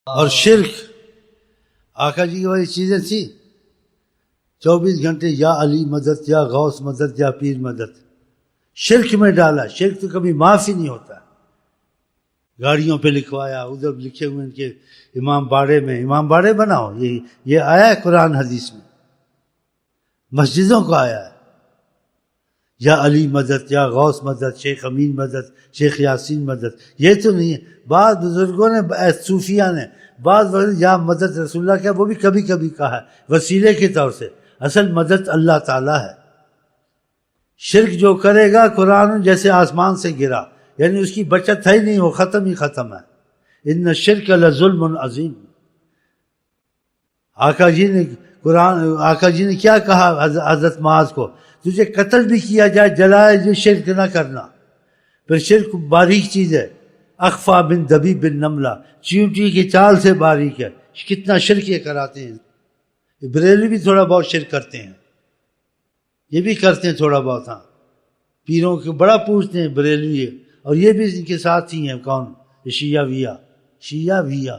اور شرک آقا جی کی والی چیزیں تھیں 24 گھنٹے یا علی مدد یا غوث مدد یا پیر مدد، شرک میں ڈالا. شرک تو کبھی معاف ہی نہیں ہوتا. گاڑیوں پہ لکھوایا، ادھر لکھے ہوئے ان کے امام باڑے میں، امام باڑے بناؤ، یہ آیا ہے قرآن حدیث میں، مسجدوں کو آیا ہے. یا علی مدد یا غوث مدد، شیخ امین مدد، شیخ یاسین مدد، یہ تو نہیں ہے. بعض بزرگوں نے، صوفیہ نے بعض یا مدد رسول اللہ کیا، وہ بھی کبھی کبھی کہا ہے وسیلے کے طور سے. اصل مدد اللہ تعالیٰ ہے. شرک جو کرے گا قرآن جیسے آسمان سے گرا، یعنی اس کی بچت ہے ہی نہیں، وہ ختم ہی ختم ہے. ان الشرک لظلم عظیم. آقا جی نے کیا کہا حضرت معاذ کو، تجھے قتل بھی کیا جائے، جلائے جو شرک نہ کرنا. پھر شرک باریک چیز ہے، اخفا بن دبیب بن نملہ، چیونٹی کی چال سے باریک ہے. کتنا شرک یہ کراتے ہیں. بریلوی بھی تھوڑا بہت شرک کرتے ہیں، یہ بھی کرتے ہیں تھوڑا بہت. ہاں پیروں کو بڑا پوچھتے ہیں بریلوی ہے، اور یہ بھی ان کے ساتھ ہی ہیں. کون؟ شیعہ ویا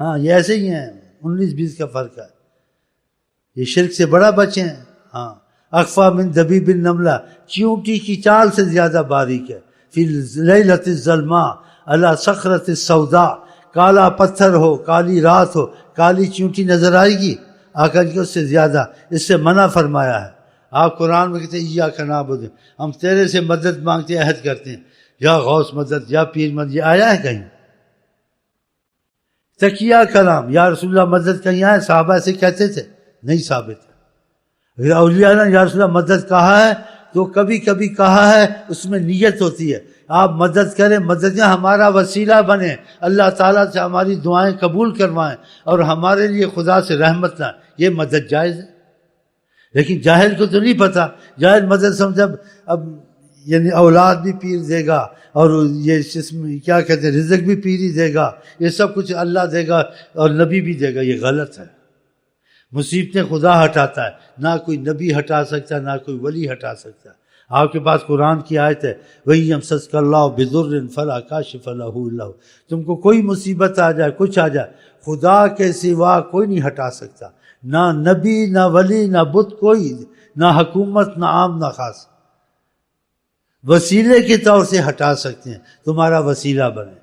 ہاں یہ ایسے ہی ہیں. 19-20 کا فرق ہے. یہ شرک سے بڑا بچے ہیں. ہاں اخفا من دبیب بن نملہ، چیونٹی کی چال سے زیادہ باریک ہے. فی لیلۃ الظلماء علی صخرۃ السوداء، کالا پتھر ہو، کالی رات ہو، کالی چیونٹی نظر آئے گی. آقا جی اس سے زیادہ اس سے منع فرمایا ہے. آپ قرآن میں کہتے ہیں ایاک نعبد، ہم تیرے سے مدد مانگتے ہیں، عہد کرتے ہیں. یا غوث مدد یا پیر مدد، یہ آیا ہے کہیں؟ تکیہ کلام یا رسول اللہ مدد کہیں آئے؟ صحابہ سے کہتے تھے؟ نہیں ثابت ہے. اگر اولیاء نے یا رسول اللہ مدد کہا ہے تو کبھی کبھی کہا ہے، اس میں نیت ہوتی ہے. آپ مدد کریں، مدد ہمارا وسیلہ بنے، اللہ تعالیٰ سے ہماری دعائیں قبول کروائیں اور ہمارے لیے خدا سے رحمت لائیں، یہ مدد جائز ہے. لیکن جاہل کو تو نہیں پتہ. جاہل مدد سمجھا اب یعنی اولاد بھی پیر دے گا، اور یہ کیا کہتے ہیں رزق بھی پیر ہی دے گا، یہ سب کچھ اللہ دے گا اور نبی بھی دے گا. یہ غلط ہے. مصیبتیں خدا ہٹاتا ہے، نہ کوئی نبی ہٹا سکتا، نہ کوئی ولی ہٹا سکتا. آپ کے پاس قرآن کی آیت ہے وَإِن يَمْسَسْكَ اللَّهُ بِضُرٍّ فَلَا كَاشِفَ لَهُ إِلَّا هُوَ. تم کو کوئی مصیبت آ جائے، کچھ آ جائے، خدا کے سوا کوئی نہیں ہٹا سکتا. نہ نبی، نہ ولی، نہ بت، کوئی، نہ حکومت، نہ عام نہ خاص. وسیلے کے طور سے ہٹا سکتے ہیں، تمہارا وسیلہ بنے.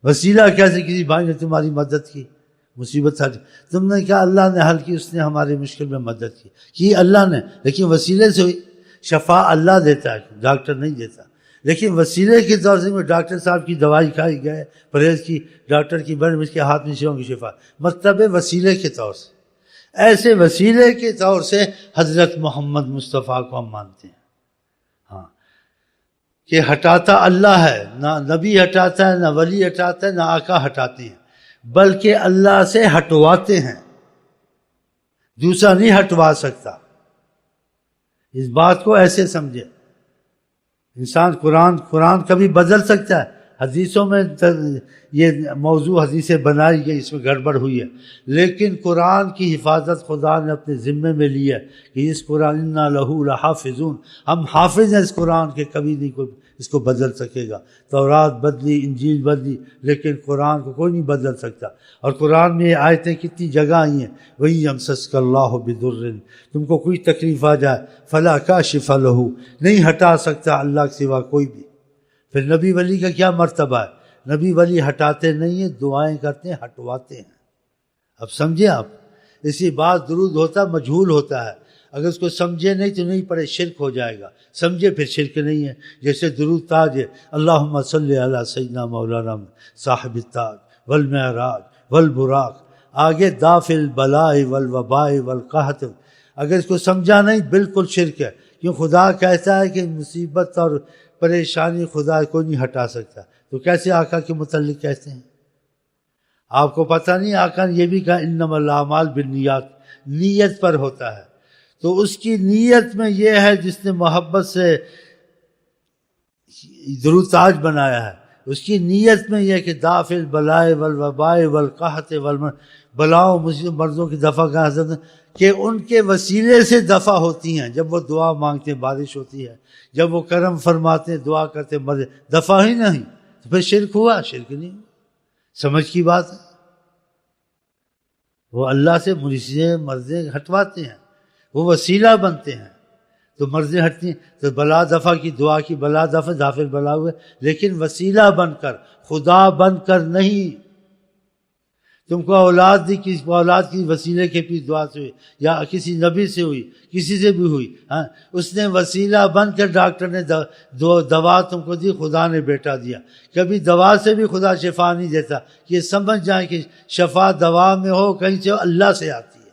وسیلہ کیسے؟ کسی بھائی نے تمہاری مدد کی، مصیبت حل، تم نے کہا اللہ نے حل کی، اس نے ہماری مشکل میں مدد کی اللہ نے، لیکن وسیلے سے ہوئی. شفا اللہ دیتا ہے، ڈاکٹر نہیں دیتا. لیکن وسیلے کے طور سے ڈاکٹر صاحب کی دوائی کھائی گئے، پرہیز کی، ڈاکٹر کی بن اس کے ہاتھ میں شیوں کی شفا، مطلب وسیلے کے طور سے. ایسے وسیلے کے طور سے حضرت محمد مصطفیٰ کو ہم مانتے ہیں. ہاں کہ ہٹاتا اللہ ہے، نہ نبی ہٹاتا ہے، نہ ولی ہٹاتا ہے، نہ آقا ہٹاتے ہیں، بلکہ اللہ سے ہٹواتے ہیں، دوسرا نہیں ہٹوا سکتا. اس بات کو ایسے سمجھے. انسان قرآن کبھی بدل سکتا ہے. حدیثوں میں یہ موضوع حدیثیں بنائی گئی، اس میں گڑبڑ ہوئی ہے، لیکن قرآن کی حفاظت خدا نے اپنے ذمے میں لی ہے کہ اس قرآن انا لہو لحافظون، ہم حافظ ہیں اس قرآن کے، کبھی نہیں کوئی اس کو بدل سکے گا. تورات بدلی، انجیل بدلی، لیکن قرآن کو کوئی نہیں بدل سکتا. اور قرآن میں یہ آیتیں کتنی جگہ آئی ہیں وہی يَمْسَسْكَ اللَّهُ بِضُرٍّ، تم کو کوئی تکلیف آ جائے، فَلَا كَاشِفَ لَهُ، نہیں ہٹا سکتا اللہ کے سوا کوئی بھی. پھر نبی ولی کا کیا مرتبہ ہے؟ نبی ولی ہٹاتے نہیں ہیں، دعائیں کرتے ہیں، ہٹواتے ہیں. اب سمجھے آپ؟ اسی بات درود ہوتا مجہول ہوتا ہے، اگر اس کو سمجھے نہیں تو نہیں پڑھے شرک ہو جائے گا، سمجھے پھر شرک نہیں ہے. جیسے درود تاج ہے، اللہم صلی علی سیدنا مولانا صاحب التاج والمعراج والبراق، آگے دافع البلاء والوباء والقحط. اگر اس کو سمجھا نہیں بالکل شرک ہے، کیوں خدا کہتا ہے کہ مصیبت اور پریشانی خدا کو نہیں ہٹا سکتا، تو کیسے آقا کے متعلق کہتے ہیں؟ آپ کو پتہ نہیں آقا نے یہ بھی کہا انما الاعمال بالنیات، نیت پر ہوتا ہے. تو اس کی نیت میں یہ ہے جس نے محبت سے درود تاج بنایا ہے، اس کی نیت میں یہ کہ دافع البلاء والوباء والقحط بلاؤں مرضوں کی دفع کا حضرت کہ ان کے وسیلے سے دفع ہوتی ہیں. جب وہ دعا مانگتے ہیں بارش ہوتی ہے، جب وہ کرم فرماتے ہیں دعا کرتے ہیں دفع ہی نہیں. تو پھر شرک ہوا؟ شرک نہیں ہوا، سمجھ کی بات ہے۔ وہ اللہ سے مرضیں ہٹواتے ہیں، وہ وسیلہ بنتے ہیں، تو مرضیں ہٹتی ہیں، تو بلا دفع کی دعا کی، بلا دفع ظافر بلا ہوئے، لیکن وسیلہ بن کر، خدا بن کر نہیں۔ تم کو اولاد دی، کسی کو اولاد کی وسیلے کے پیچھے دعا سے ہوئی، یا کسی نبی سے ہوئی، کسی سے بھی ہوئی، ہاں اس نے وسیلہ بن کر، ڈاکٹر نے دوا تم کو دی، خدا نے بیٹا دیا۔ کبھی دوا سے بھی خدا شفا نہیں دیتا، یہ سمجھ جائیں کہ شفا دوا میں ہو، کہیں سے ہو، اللہ سے آتی ہے۔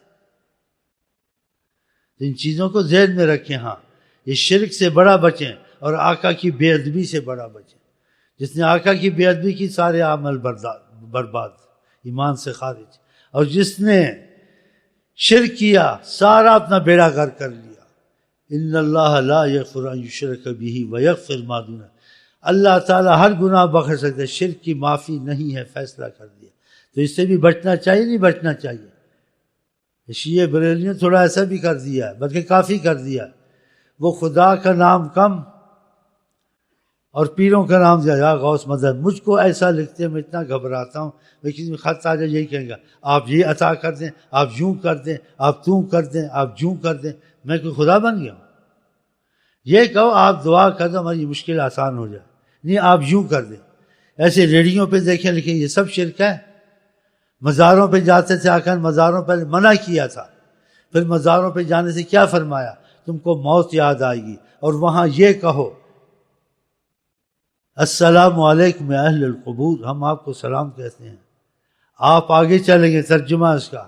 ان چیزوں کو ذہن میں رکھیں۔ ہاں یہ شرک سے بڑا بچیں، اور آقا کی بے ادبی سے بڑا بچیں۔ جس نے آقا کی بے ادبی کی، سارے عمل برباد، ایمان سے خارج۔ اور جس نے شرک کیا، سارا اپنا بیڑا غرق کر لیا۔ ان اللہ لا یغفر ان یشرک بہ ویغفر ما دون، اللہ تعالیٰ ہر گناہ بخش سکتا ہے، شرک کی معافی نہیں ہے، فیصلہ کر دیا۔ تو اس سے بھی بچنا چاہیے، نہیں بچنا چاہیے؟ شیعہ بریلیوں نے تھوڑا ایسا بھی کر دیا ہے، بلکہ کافی کر دیا ہے۔ وہ خدا کا نام کم اور پیروں کا نام دیا، یا غوث مدد۔ مجھ کو ایسا لکھتے ہیں، میں اتنا گھبراتا ہوں، میں کسی میں خط آ جائے یہی کہیں گا، آپ یہ عطا کر دیں، آپ یوں کر دیں، آپ توں کر دیں، آپ جوں کر دیں۔ میں کوئی خدا بن گیا ہوں؟ یہ کہو آپ دعا کر دو ہماری مشکل آسان ہو جائے، نہیں آپ یوں کر دیں۔ ایسے ریڈیوں پہ دیکھیں لکھیں، یہ سب شرک ہے۔ مزاروں پہ جاتے تھے، آقا نے مزاروں پہ منع کیا تھا، پھر مزاروں پہ جانے سے کیا فرمایا؟ تم کو موت یاد آئے گی، اور وہاں یہ کہو السلام علیکم یا اہل القبور، ہم آپ کو سلام کہتے ہیں۔ آپ آگے چلیں گے، ترجمہ اس کا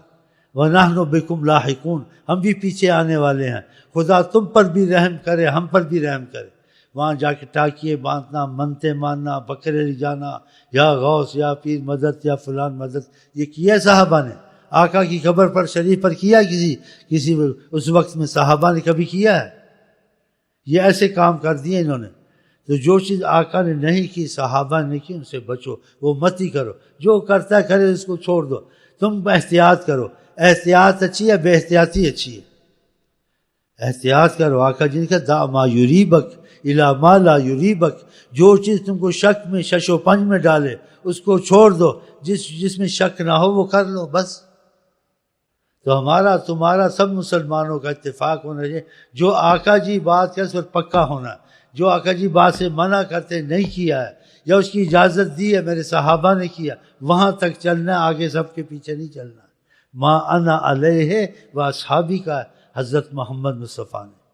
وَنَحْنُ بِكُمْ لَاحِقُونَ، ہم بھی پیچھے آنے والے ہیں، خدا تم پر بھی رحم کرے، ہم پر بھی رحم کرے۔ وہاں جا کے ٹاکیے باندھنا، منتیں ماننا، بکرے لے جانا، یا غوث یا پیر مدد یا فلان مدد، یہ کیا صحابہ نے؟ آقا کی قبر پر شریف پر کیا کسی اس وقت میں صحابہ نے کبھی کیا ہے؟ یہ ایسے کام کر دیے انہوں نے۔ تو جو چیز آقا نے نہیں کی، صحابہ نے کی، ان سے بچو، وہ مت ہی کرو۔ جو کرتا ہے کرے، اس کو چھوڑ دو، تم احتیاط کرو۔ احتیاط اچھی ہے، بے احتیاطی اچھی ہے؟ احتیاط کرو۔ آقا جی نے کہا دع ما یریبک الی ما لا یریبک، جو چیز تم کو شک میں، شش و پنج میں ڈالے، اس کو چھوڑ دو، جس میں شک نہ ہو وہ کر لو بس۔ تو ہمارا تمہارا سب مسلمانوں کا اتفاق ہونا چاہیے، جو آقا جی بات کرے اس پر پکا ہونا ہے۔ جو آقا جی بات سے منع کرتے نہیں کیا ہے، یا اس کی اجازت دی ہے، میرے صحابہ نے کیا، وہاں تک چلنا ہے، آگے سب کے پیچھے نہیں چلنا۔ ما انا علیہ و اصحابی کا حضرت محمد مصطفیٰ نے۔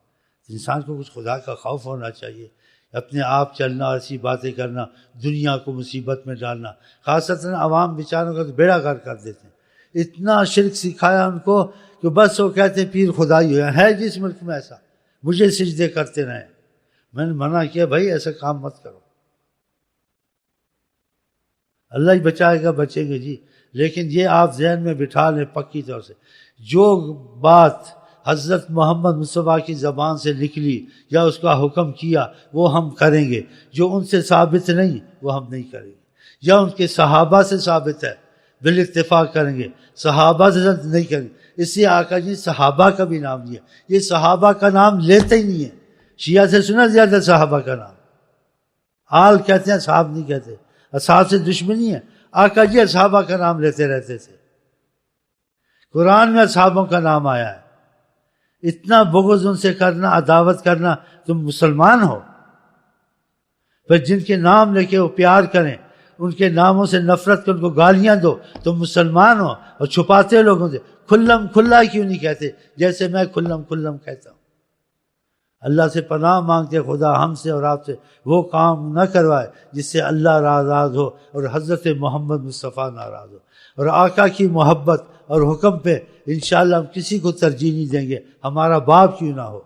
انسان کو کچھ خدا کا خوف ہونا چاہیے، اپنے آپ چلنا اور ایسی باتیں کرنا، دنیا کو مصیبت میں ڈالنا، خاصتاً عوام بیچاروں کا تو بیڑا غرق کر دیتے ہیں۔ اتنا شرک سکھایا ان کو کہ بس وہ کہتے ہیں پیر خدائی ہے جس ملک میں ایسا، مجھے سجدے کرتے رہیں۔ میں نے منع کیا بھائی ایسا کام مت کرو، اللہ ہی بچائے گا، بچیں گے جی۔ لیکن یہ آپ ذہن میں بٹھا لیں پکی طور سے، جو بات حضرت محمد مصطفیٰ کی زبان سے نکلی یا اس کا حکم کیا وہ ہم کریں گے، جو ان سے ثابت نہیں وہ ہم نہیں کریں گے، یا ان کے صحابہ سے ثابت ہے بالاتفاق کریں گے، صحابہ سے نہیں کریں گے۔ اس لیے آقا جی صحابہ کا بھی نام لیا، یہ صحابہ کا نام لیتے ہی نہیں ہے۔ شیعہ سے سنا زیادہ صحابہ کا نام، آل کہتے ہیں، صحاب نہیں کہتے۔ اصحاب سے دشمنی ہے، آقا جی اصحابہ کا نام لیتے رہتے تھے، قرآن میں اصحابوں کا نام آیا ہے۔ اتنا بغض ان سے کرنا، عداوت کرنا، تم مسلمان ہو؟ پھر جن کے نام لے کے وہ پیار کریں، ان کے ناموں سے نفرت کر ان کو گالیاں دو، تم مسلمان ہو؟ اور چھپاتے لوگوں سے، کھلم کھلا کیوں نہیں کہتے جیسے میں کھلم کھلم کہتا ہوں؟ اللہ سے پناہ مانگتے خدا ہم سے اور آپ سے وہ کام نہ کروائے جس سے اللہ ناراض ہو اور حضرت محمد مصطفیٰ ناراض ہو۔ اور آقا کی محبت اور حکم پہ انشاءاللہ ہم کسی کو ترجیح نہیں دیں گے، ہمارا باپ کیوں نہ ہو۔